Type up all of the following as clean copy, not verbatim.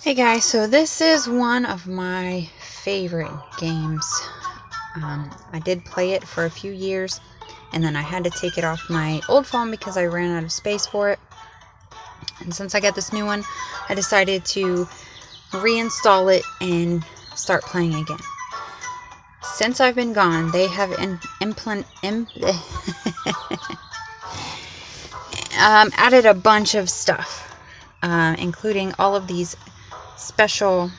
Hey guys, so this is one of my favorite games. I did play it for a few years, and then I had to take it off my old phone because I ran out of space for it. And since I got this new one, I decided to reinstall it and start playing again. Since I've been gone, they have added a bunch of stuff, including all of these special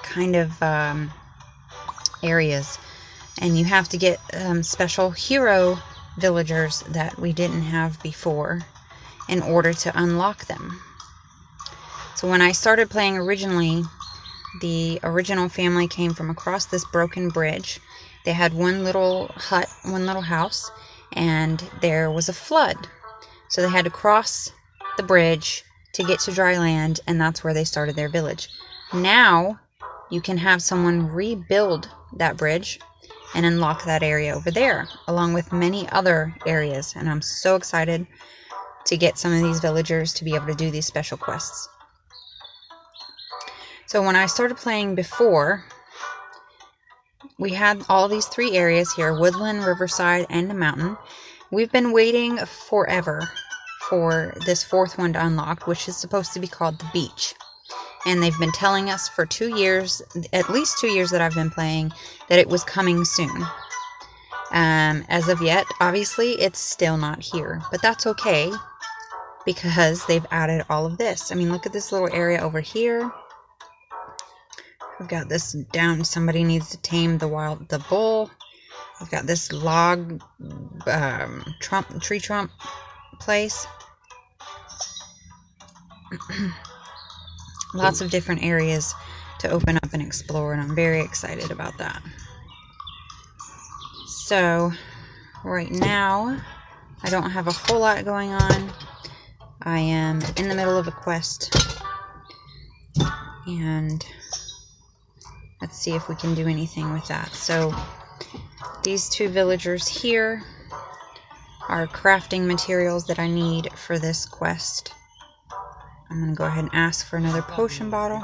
kind of areas, and you have to get special hero villagers that we didn't have before in order to unlock them. So when I started playing originally, the original family came from across this broken bridge. They had one little hut, one little house, and there was a flood. So they had to cross the bridge to get to dry land, and that's where they started their village. Now you can have someone rebuild that bridge and unlock that area over there, along with many other areas. And I'm so excited to get some of these villagers to be able to do these special quests. So when I started playing before, we had all these three areas here: woodland, riverside, and a mountain. We've been waiting forever for this fourth one to unlock, which is supposed to be called the beach. And they've been telling us for 2 years, at least 2 years that I've been playing, that it was coming soon. As of yet, obviously, it's still not here. But that's okay, because they've added all of this. I mean, look at this little area over here. I've got this down. Somebody needs to tame the bull. I've got this log tree trunk place. Lots of different areas to open up and explore, and I'm very excited about that. So right now I don't have a whole lot going on. I am in the middle of a quest, and let's see if we can do anything with that. So these two villagers here are crafting materials that I need for this quest. I'm going to go ahead and ask for another potion bottle.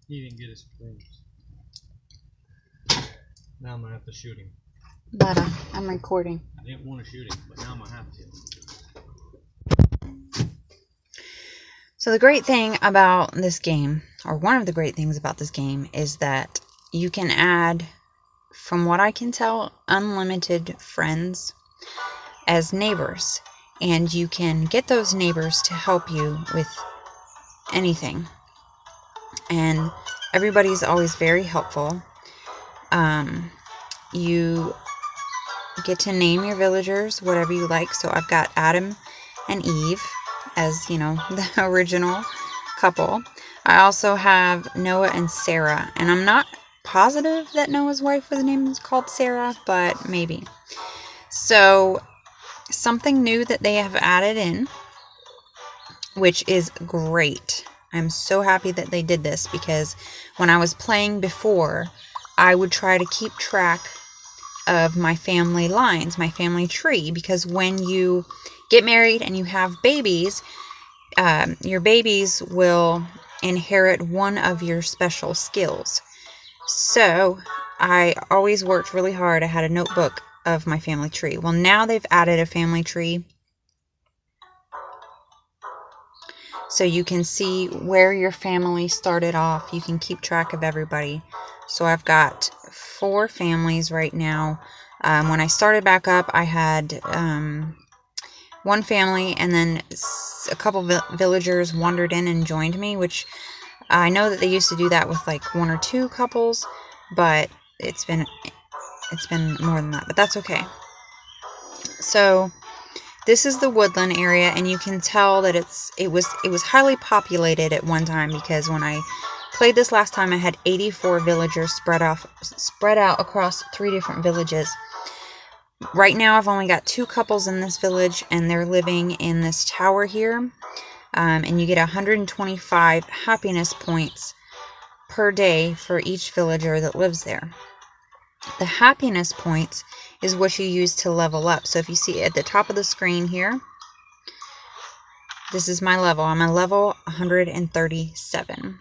He didn't get his spoons. Now I'm going to have to shoot him. But I'm recording. I didn't want to shoot him, but now I'm going to have to. So the great thing about this game, or one of the great things about this game, is that you can add, from what I can tell, unlimited friends as neighbors, and you can get those neighbors to help you with anything, and everybody's always very helpful. You get to name your villagers whatever you like. So I've got Adam and Eve as, you know, the original couple. I also have Noah and Sarah, and I'm not positive that Noah's wife was named called Sarah, but maybe. So something new that they have added in, which is great. I'm so happy that they did this, because when I was playing before, I would try to keep track of my family lines, my family tree, because when you get married and you have babies, your babies will inherit one of your special skills. So I always worked really hard. I had a notebook of my family tree. Well, now they've added a family tree, so you can see where your family started off. You can keep track of everybody. So I've got 4 families right now. When I started back up, I had 1 family, and then a couple villagers wandered in and joined me, which I know that they used to do that with like 1 or 2 couples, but it's been more than that, but that's okay. So this is the woodland area, and you can tell that it was highly populated at one time, because when I played this last time, I had 84 villagers spread out across 3 different villages. Right now I've only got 2 couples in this village, and they're living in this tower here, and you get 125 happiness points per day for each villager that lives there. The happiness points is what you use to level up. So if you see at the top of the screen here, This is my level. I'm a level 137.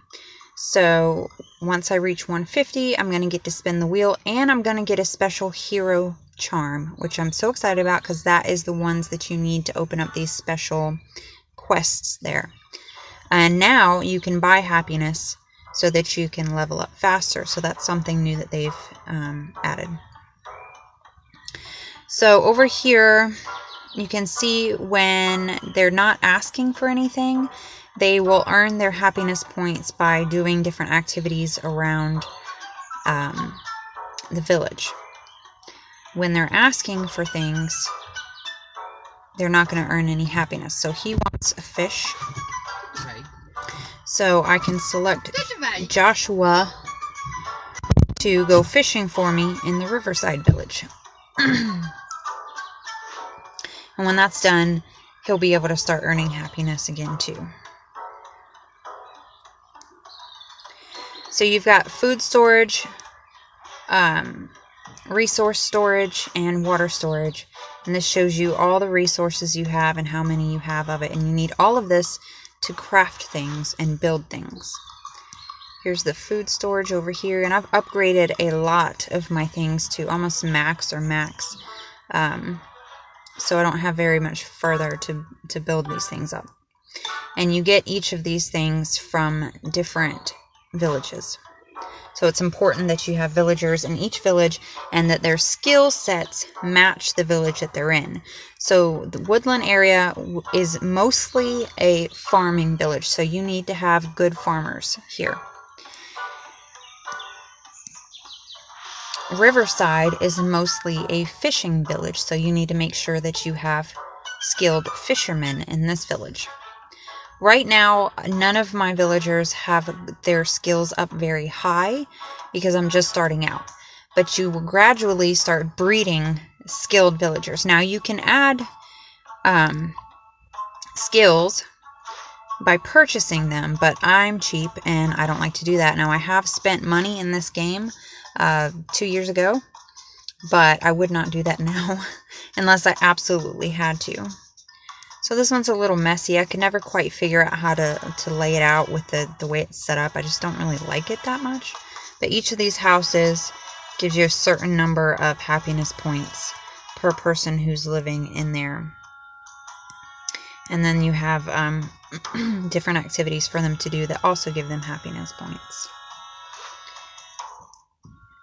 So once I reach 150, I'm going to get to spin the wheel, and I'm going to get a special hero charm, which I'm so excited about because that is the ones that you need to open up these special quests there. And now you can buy happiness so that you can level up faster. So that's something new that they've added. So over here, you can see when they're not asking for anything, they will earn their happiness points by doing different activities around the village. When they're asking for things, they're not going to earn any happiness. So he wants a fish. Right. So I can select Joshua to go fishing for me in the Riverside Village. And when that's done, he'll be able to start earning happiness again too. So you've got food storage, resource storage, and water storage. And this shows you all the resources you have and how many you have of it. And you need all of this to craft things and build things. Here's the food storage over here. And I've upgraded a lot of my things to almost max or max. So I don't have very much further to build these things up. And you get each of these things from different villages. So it's important that you have villagers in each village and that their skill sets match the village that they're in. So the woodland area is mostly a farming village, so you need to have good farmers here. Riverside is mostly a fishing village, so you need to make sure that you have skilled fishermen in this village. Right now, none of my villagers have their skills up very high because I'm just starting out. But you will gradually start breeding skilled villagers. Now, you can add skills by purchasing them, but I'm cheap and I don't like to do that. Now, I have spent money in this game 2 years ago, but I would not do that now unless I absolutely had to. So this one's a little messy. I could never quite figure out how to lay it out with the way it's set up. I just don't really like it that much. But each of these houses gives you a certain number of happiness points per person who's living in there. And then you have different activities for them to do that also give them happiness points.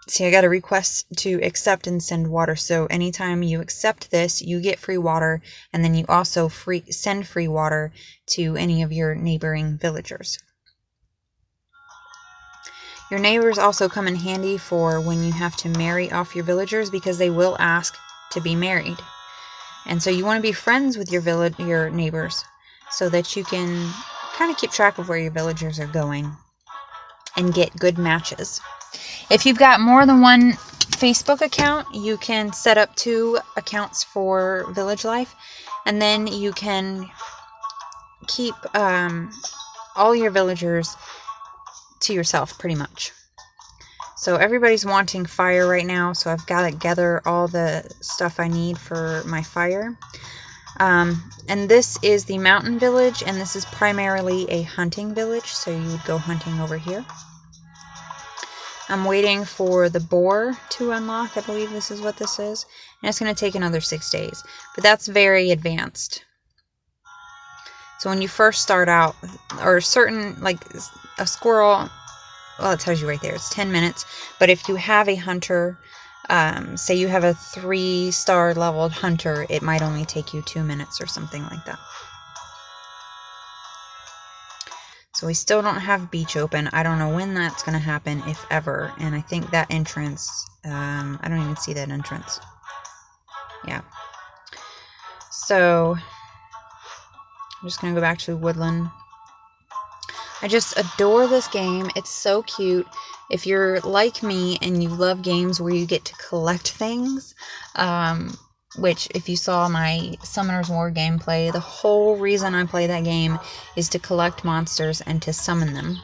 See, I got a request to accept and send water. So anytime you accept this, you get free water, and then you also send free water to any of your neighboring villagers. Your neighbors also come in handy for when you have to marry off your villagers because they will ask to be married. And so you want to be friends with your neighbors so that you can kind of keep track of where your villagers are going and get good matches. If you've got more than one Facebook account, you can set up 2 accounts for Village Life, and then you can keep all your villagers to yourself pretty much. So everybody's wanting fire right now, so I've got to gather all the stuff I need for my fire. And this is the mountain village, and this is primarily a hunting village, so you would go hunting over here. I'm waiting for the boar to unlock. I believe this is what this is. And it's going to take another 6 days. But that's very advanced. So when you first start out, or certain, like a squirrel, well, it tells you right there, it's 10 minutes. But if you have a hunter, say you have a 3-star leveled hunter, it might only take you 2 minutes or something like that. So we still don't have beach open. I don't know when that's going to happen, if ever. And I think that entrance, I don't even see that entrance. Yeah. So I'm just going to go back to woodland. I just adore this game. It's so cute. If you're like me and you love games where you get to collect things, which if you saw my Summoner's War gameplay, the whole reason I play that game is to collect monsters and to summon them.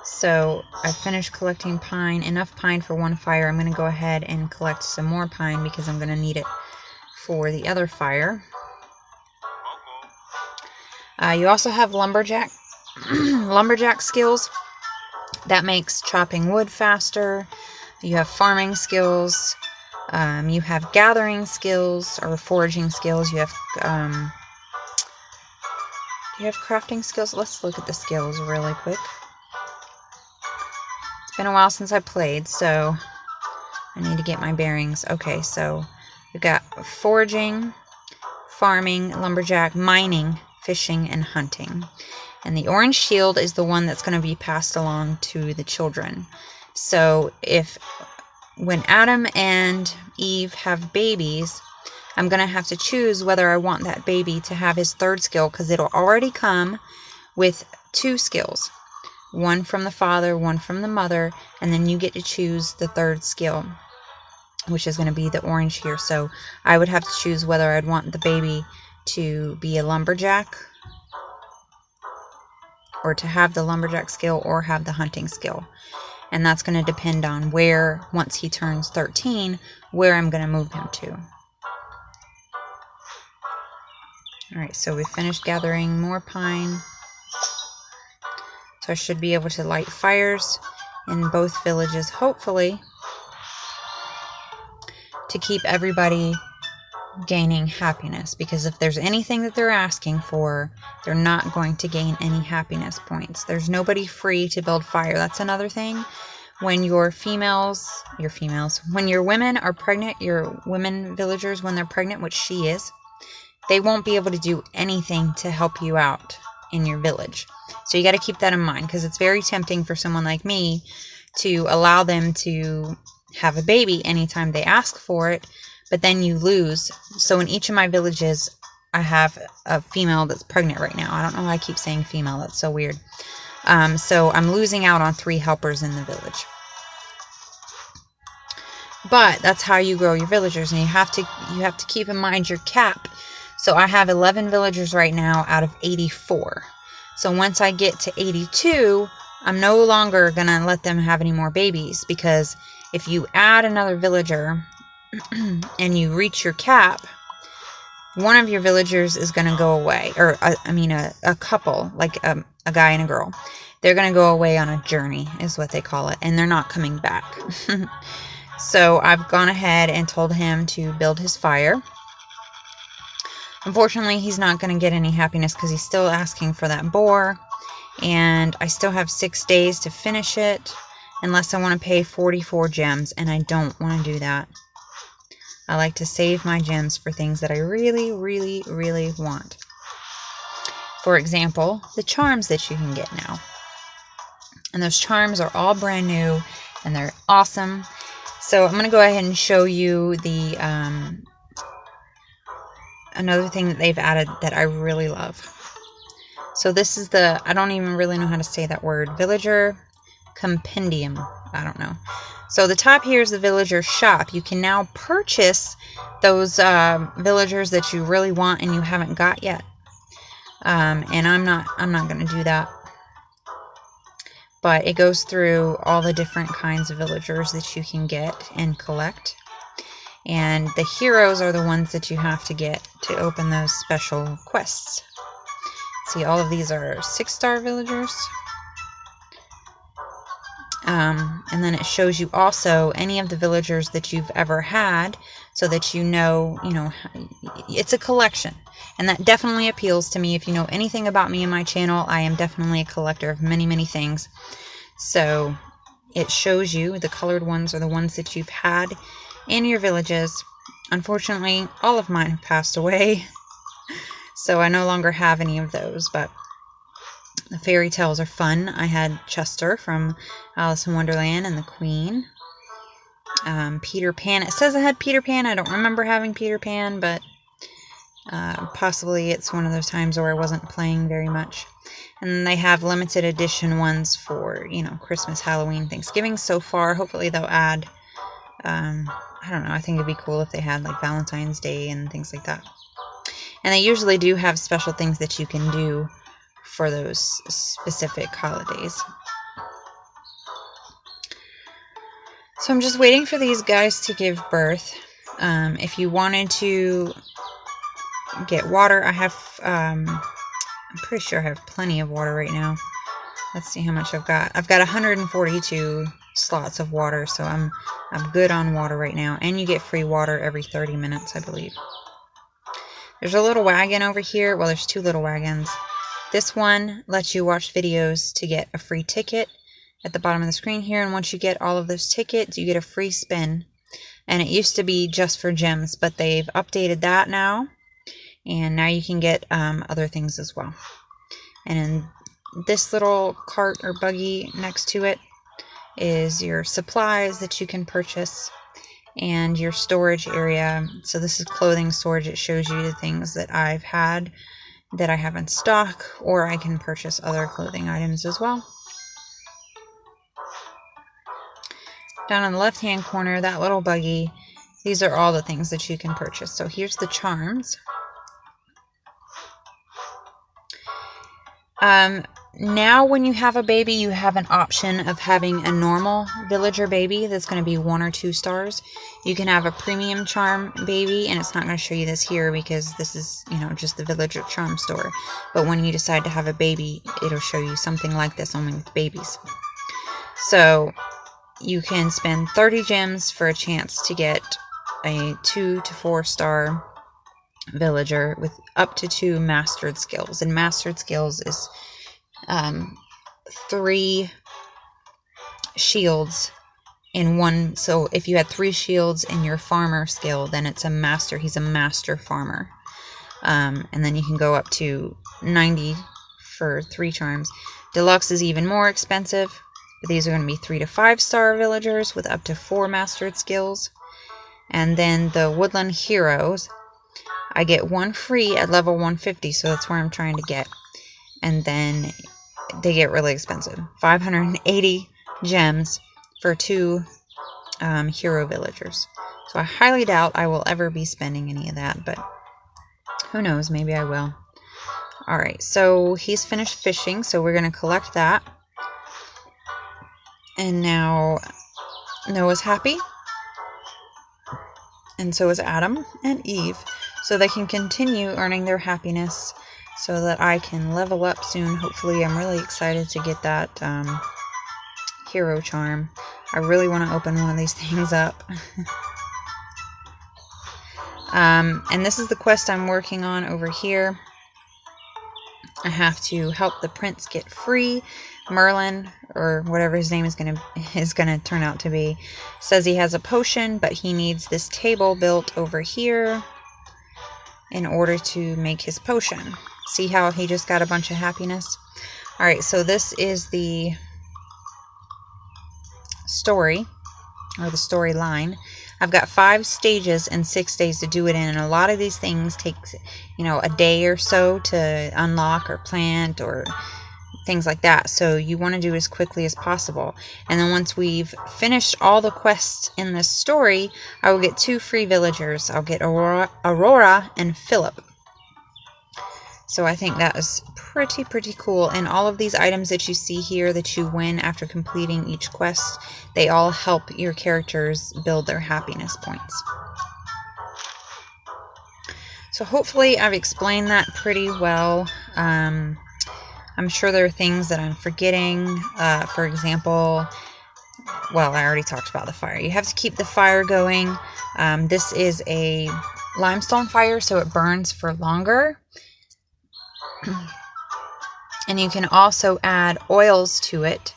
So I finished collecting pine, enough pine for 1 fire. I'm going to go ahead and collect some more pine because I'm going to need it for the other fire. You also have lumberjack lumberjack skills. That makes chopping wood faster. You have farming skills. You have gathering skills or foraging skills. You have crafting skills. Let's look at the skills really quick. It's been a while since I played, so I need to get my bearings. Okay, so we've got foraging, farming, lumberjack, mining, fishing, and hunting. And the orange shield is the one that's going to be passed along to the children. So when Adam and Eve have babies, I'm going to have to choose whether I want that baby to have his third skill, because it'll already come with 2 skills. One from the father, one from the mother, and then you get to choose the third skill, which is going to be the orange here. So I would have to choose whether I'd want the baby to be a lumberjack, or to have the lumberjack skill, or have the hunting skill. And that's going to depend on where, once he turns 13, where I'm going to move him to. Alright, so we finished gathering more pine. So I should be able to light fires in both villages, hopefully, to keep everybody gaining happiness. Because if there's anything that they're asking for, they're not going to gain any happiness points. There's nobody free to build fire. That's another thing. When when your women are pregnant, your women villagers, when they're pregnant, which she is, they won't be able to do anything to help you out in your village. So you got to keep that in mind, because it's very tempting for someone like me to allow them to have a baby anytime they ask for it, but then you lose. So in each of my villages, I have a female that's pregnant right now. I don't know why I keep saying female. That's so weird. So I'm losing out on 3 helpers in the village. But that's how you grow your villagers, and you have to keep in mind your cap. So I have 11 villagers right now out of 84. So once I get to 82, I'm no longer going to let them have any more babies, because if you add another villager and you reach your cap, one of your villagers is going to go away. Or, a couple, like a guy and a girl. They're going to go away on a journey, is what they call it, and they're not coming back. So I've gone ahead and told him to build his fire. Unfortunately, he's not going to get any happiness because he's still asking for that boar, and I still have 6 days to finish it, unless I want to pay 44 gems, and I don't want to do that. I like to save my gems for things that I really, really, really want. For example, the charms that you can get now. And those charms are all brand new, and they're awesome. So I'm going to go ahead and show you the another thing that they've added that I really love. So this is the, I don't even really know how to say that word, villager compendium. I don't know. So the top here is the villager shop. You can now purchase those villagers that you really want and you haven't got yet. And I'm not going to do that. But it goes through all the different kinds of villagers that you can get and collect. And the heroes are the ones that you have to get to open those special quests. See, all of these are 6-star villagers. And then it shows you also any of the villagers that you've ever had, so that you know, it's a collection. And that definitely appeals to me. If you know anything about me and my channel, I am definitely a collector of many, many things. So it shows you the colored ones are the ones that you've had in your villages. Unfortunately, all of mine have passed away, so I no longer have any of those, but the fairy tales are fun. I had Chester from Alice in Wonderland and the Queen. Peter Pan. It says I had Peter Pan. I don't remember having Peter Pan, but possibly it's one of those times where I wasn't playing very much. And they have limited edition ones for, Christmas, Halloween, Thanksgiving so far. Hopefully they'll add, I don't know, I think it'd be cool if they had like Valentine's Day and things like that. And they usually do have special things that you can do for those specific holidays. So I'm just waiting for these guys to give birth. If you wanted to get water, I have I'm pretty sure I have plenty of water right now. Let's see how much I've got. I've got 142 slots of water, so I'm good on water right now. And you get free water every 30 minutes, I believe. There's a little wagon over here. Well, there's two little wagons. This one lets you watch videos to get a free ticket at the bottom of the screen here. And once you get all of those tickets, you get a free spin. And it used to be just for gems, but they've updated that now. And now you can get other things as well. And in this little cart or buggy next to it is your supplies that you can purchase and your storage area. So this is clothing storage. It shows you the things that I've had that I have in stock, or I can purchase other clothing items as well. Down in the left hand corner, that little buggy, these are all the things that you can purchase. So here's the charms. Now when you have a baby, you have an option of having a normal villager baby that's going to be 1 or 2 stars. You can have a premium charm baby, and it's not going to show you this here because this is, you know, just the villager charm store. But when you decide to have a baby, it'll show you something like this, only with babies. So you can spend 30 gems for a chance to get a 2 to 4 star villager with up to 2 mastered skills. And mastered skills is 3 shields in one. So if you had 3 shields in your farmer skill, then it's a master. He's a master farmer. And then you can go up to 90 for 3 charms. Deluxe is even more expensive, but these are going to be 3 to 5 star villagers with up to 4 mastered skills. And then the woodland heroes, I get 1 free at level 150, so that's where I'm trying to get. And then they get really expensive. 580 gems for 2 hero villagers. So I highly doubt I will ever be spending any of that, but who knows, maybe I will. Alright, so he's finished fishing, so we're going to collect that. And now Noah's happy. And so is Adam and Eve. So they can continue earning their happiness so that I can level up soon. Hopefully, I'm really excited to get that hero charm. I really want to open one of these things up. And this is the quest I'm working on over here. I have to help the prince get free. Merlin, or whatever his name is gonna turn out to be, says he has a potion, but he needs this table built over here in order to make his potion. See how he just got a bunch of happiness? Alright, so this is the story, or the storyline. I've got 5 stages and 6 days to do it in, and a lot of these things take, you know, a day or so to unlock or plant or things like that. So you want to do as quickly as possible. And then once we've finished all the quests in this story, I will get 2 free villagers. I'll get Aurora and Philip. So I think that is pretty cool. And all of these items that you see here that you win after completing each quest, they all help your characters build their happiness points. So hopefully I've explained that pretty well. I'm sure there are things that I'm forgetting. For example, well, I already talked about the fire. You have to keep the fire going. This is a limestone fire, so it burns for longer. And you can also add oils to it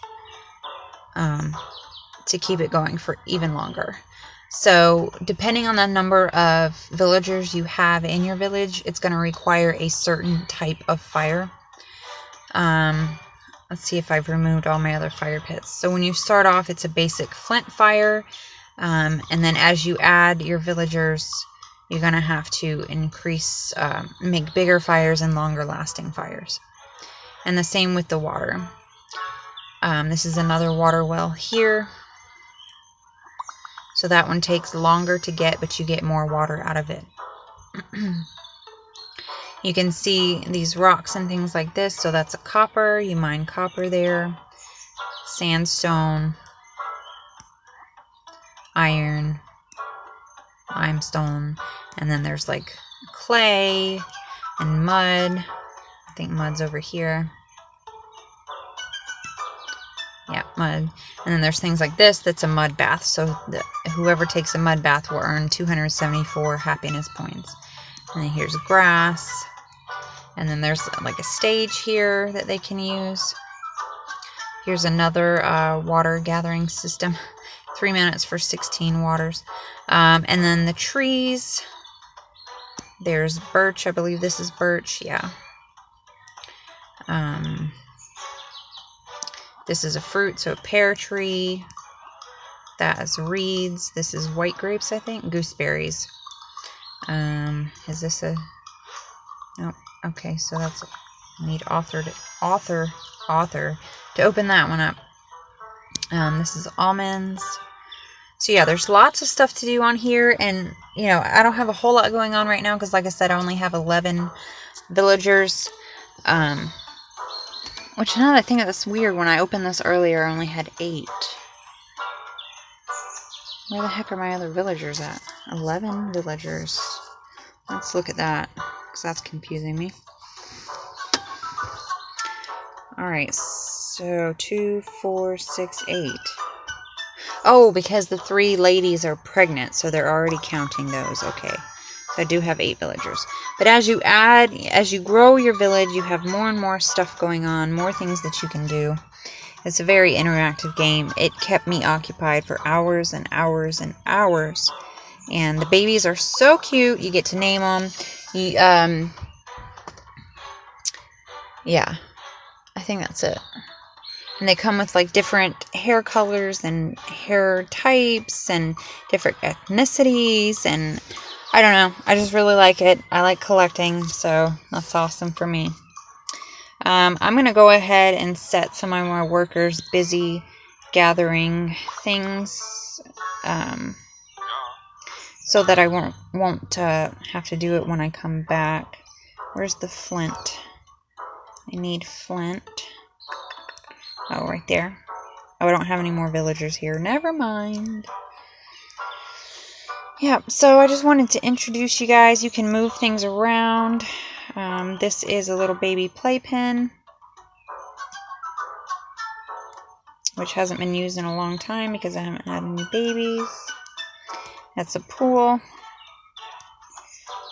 to keep it going for even longer. So depending on the number of villagers you have in your village, it's going to require a certain type of fire. Let's see if I've removed all my other fire pits. So when you start off, it's a basic flint fire. And then as you add your villagers, you're going to have to increase, make bigger fires and longer lasting fires. And the same with the water. This is another water well here. So that one takes longer to get, but you get more water out of it. You can see these rocks and things like this. So that's a copper. You mine copper there. Sandstone. Iron. Limestone. And then there's like clay and mud. think mud's over here. Yeah, mud. And then there's things like this that's a mud bath. So whoever takes a mud bath will earn 274 happiness points. And then here's grass. And then there's like a stage here that they can use. Here's another water gathering system. 3 minutes for 16 waters. And then the trees. There's birch. I believe this is birch. Yeah. This is a fruit, so a pear tree. That is reeds. This is white grapes, I think. Gooseberries. Is this a... No. Okay, so that's... I need author to open that one up. This is almonds. So yeah, there's lots of stuff to do on here, and you know, I don't have a whole lot going on right now because, like I said, I only have 11 villagers. Which now that I think that's weird, when I opened this earlier, I only had 8. Where the heck are my other villagers at? 11 villagers. Let's look at that, because that's confusing me. Alright, so 2, 4, 6, 8. Oh, because the 3 ladies are pregnant, so they're already counting those. Okay. So I do have 8 villagers. But as you grow your village, you have more and more stuff going on, more things that you can do. It's a very interactive game. It kept me occupied for hours and hours and hours. And the babies are so cute. You get to name them. Yeah, I think that's it. And they come with like different hair colors and hair types and different ethnicities, and I don't know. I just really like it. I like collecting, so that's awesome for me. I'm going to go ahead and set some of my workers busy gathering things so that I won't have to do it when I come back. Where's the flint? I need flint. Oh, right there. Oh, I don't have any more villagers here. Never mind. Yeah, so I just wanted to introduce you guys. You can move things around. This is a little baby playpen, which hasn't been used in a long time because I haven't had any babies. That's a pool.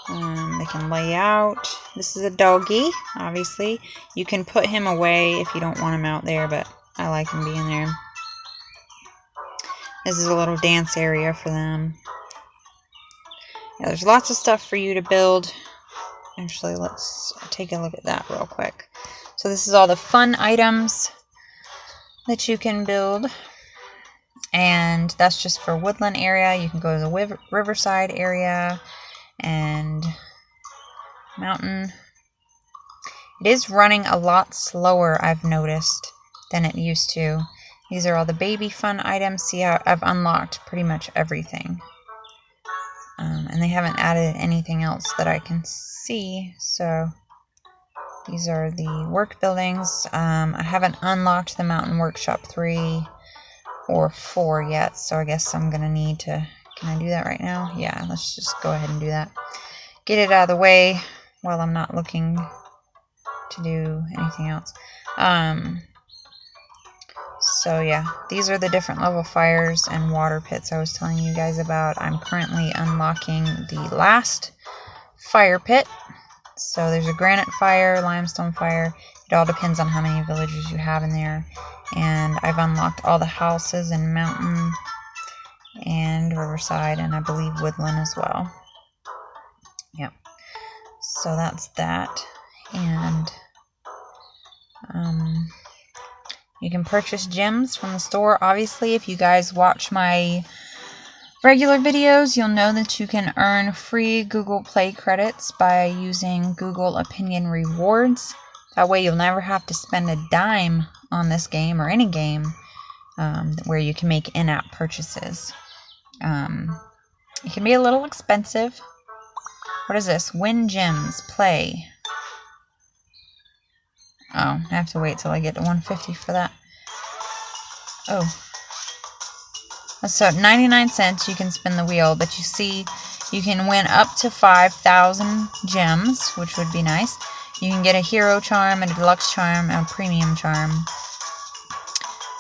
They can lay out. This is a doggy, obviously. You can put him away if you don't want him out there, but I like him being there. This is a little dance area for them. Yeah, there's lots of stuff for you to build. Actually, let's take a look at that real quick. So this is all the fun items that you can build. And that's just for woodland area. You can go to the riverside area and mountain. It is running a lot slower, I've noticed, than it used to. These are all the baby fun items. See how I've unlocked pretty much everything. And they haven't added anything else that I can see. So these are the work buildings. I haven't unlocked the mountain workshop 3 or 4 yet. So I guess I'm going to need to... Can I do that right now? Yeah, let's just go ahead and do that. Get it out of the way while I'm not looking to do anything else. So yeah, these are the different level fires and water pits I was telling you guys about. I'm currently unlocking the last fire pit. So there's a granite fire, limestone fire. It all depends on how many villagers you have in there. And I've unlocked all the houses in mountain and riverside, and I believe woodland as well. Yep. So that's that. And you can purchase gems from the store. Obviously, if you guys watch my regular videos, you'll know that you can earn free Google Play credits by using Google Opinion Rewards. That way you'll never have to spend a dime on this game or any game where you can make in-app purchases. It can be a little expensive. What is this? Win gems. Play. Oh, I have to wait till I get to 150 for that. Oh. So 99 cents you can spin the wheel, but you see you can win up to 5,000 gems, which would be nice. You can get a hero charm, a deluxe charm, and a premium charm.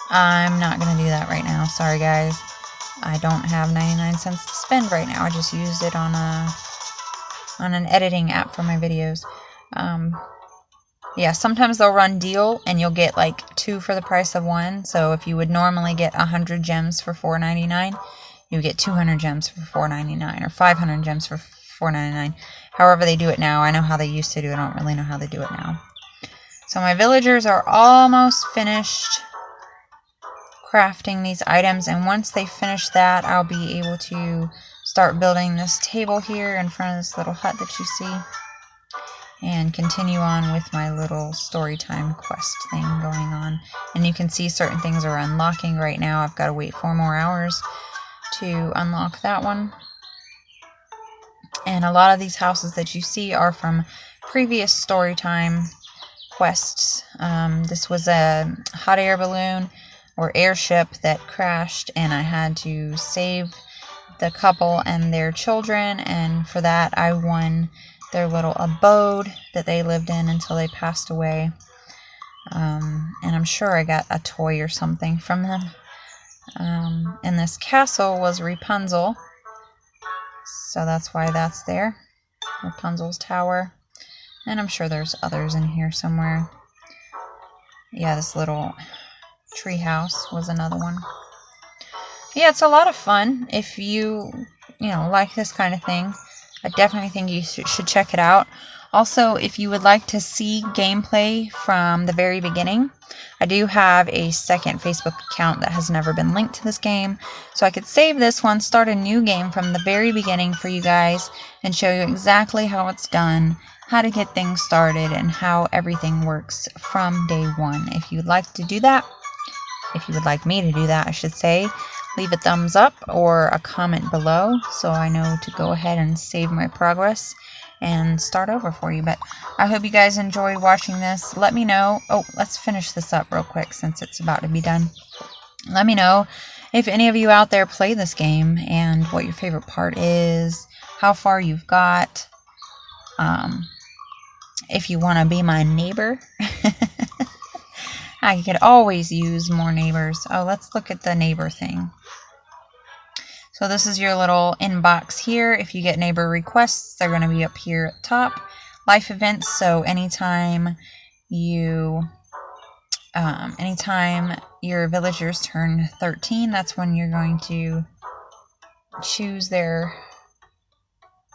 I'm not going to do that right now. Sorry, guys. I don't have 99 cents to spend right now. I just used it on an editing app for my videos. Yeah, sometimes they'll run deal and you'll get like 2 for the price of 1. So if you would normally get 100 gems for $4.99, you get 200 gems for $4.99 or 500 gems for $4.99. However they do it now. I know how they used to do it. I don't really know how they do it now. So my villagers are almost finished crafting these items, and once they finish that, I'll be able to start building this table here in front of this little hut that you see, and continue on with my little story time quest thing going on. And you can see certain things are unlocking right now. I've got to wait 4 more hours to unlock that one. And a lot of these houses that you see are from previous story time quests. This was a hot air balloon or airship that crashed, and I had to save the couple and their children, and for that I won their little abode that they lived in until they passed away. And I'm sure I got a toy or something from them. And this castle was Rapunzel, so that's why that's there. Rapunzel's tower. And I'm sure there's others in here somewhere. Yeah, this little tree house was another one. Yeah, it's a lot of fun. If you like this kind of thing, I definitely think you should check it out. Also, if you would like to see gameplay from the very beginning, I do have a second Facebook account that has never been linked to this game. So I could save this one, start a new game from the very beginning for you guys, and show you exactly how it's done, how to get things started, and how everything works from day one. If you'd like to do that, if you would like me to do that, I should say, leave a thumbs up or a comment below so I know to go ahead and save my progress and start over for you. But I hope you guys enjoyed watching this. Let me know. Oh, let's finish this up real quick since it's about to be done. Let me know if any of you out there play this game and what your favorite part is, how far you've got, if you want to be my neighbor. I could always use more neighbors. Oh, let's look at the neighbor thing. So this is your little inbox here. If you get neighbor requests, they're going to be up here at the top. Life events, so anytime your villagers turn 13, that's when you're going to choose their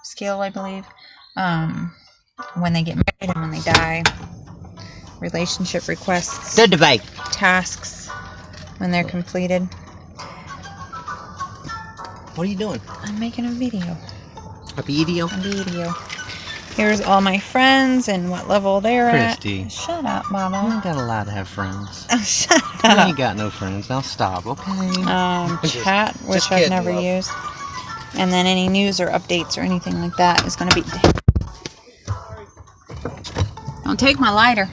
skill, I believe. When they get married and when they die. Relationship requests. Good debate. Tasks when they're completed. What are you doing? I'm making a video. A video? A video. Here's all my friends and what level they're Kristy. at. Shut up, You Mama. ain't got allowed to have friends. Oh, shut You up. ain't got no friends. Now stop, okay? Chat, which just I've kidding, never love. used. And then any news or updates or anything like that is going to be... Don't take my lighter.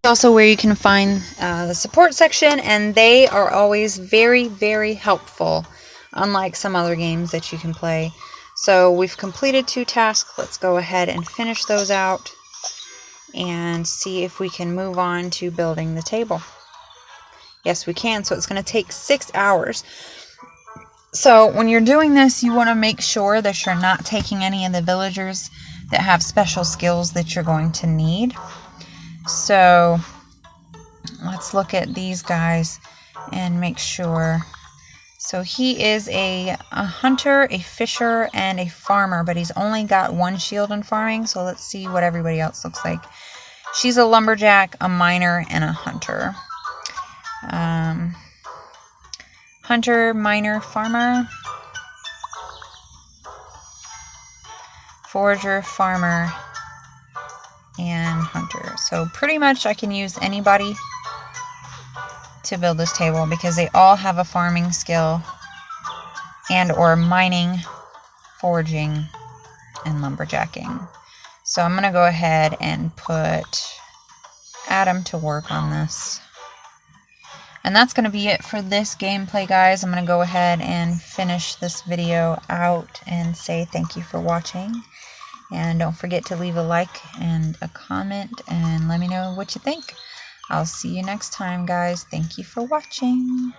Also where you can find the support section, and they are always very, very helpful, unlike some other games that you can play. So we've completed 2 tasks. Let's go ahead and finish those out and see if we can move on to building the table. Yes, we can. So it's going to take 6 hours. So when you're doing this, you want to make sure that you're not taking any of the villagers that have special skills that you're going to need. So let's look at these guys and make sure. So he is a hunter, a fisher, and a farmer, but he's only got 1 shield in farming. So let's see what everybody else looks like. She's a lumberjack, a miner, and a hunter. Hunter, miner, farmer. Forager, farmer, and hunter. So pretty much I can use anybody to build this table because they all have a farming skill and or mining, foraging, and lumberjacking. So I'm going to go ahead and put Adam to work on this. And that's going to be it for this gameplay, guys. I'm going to go ahead and finish this video out and say thank you for watching. And don't forget to leave a like and a comment and let me know what you think. I'll see you next time, guys. Thank you for watching.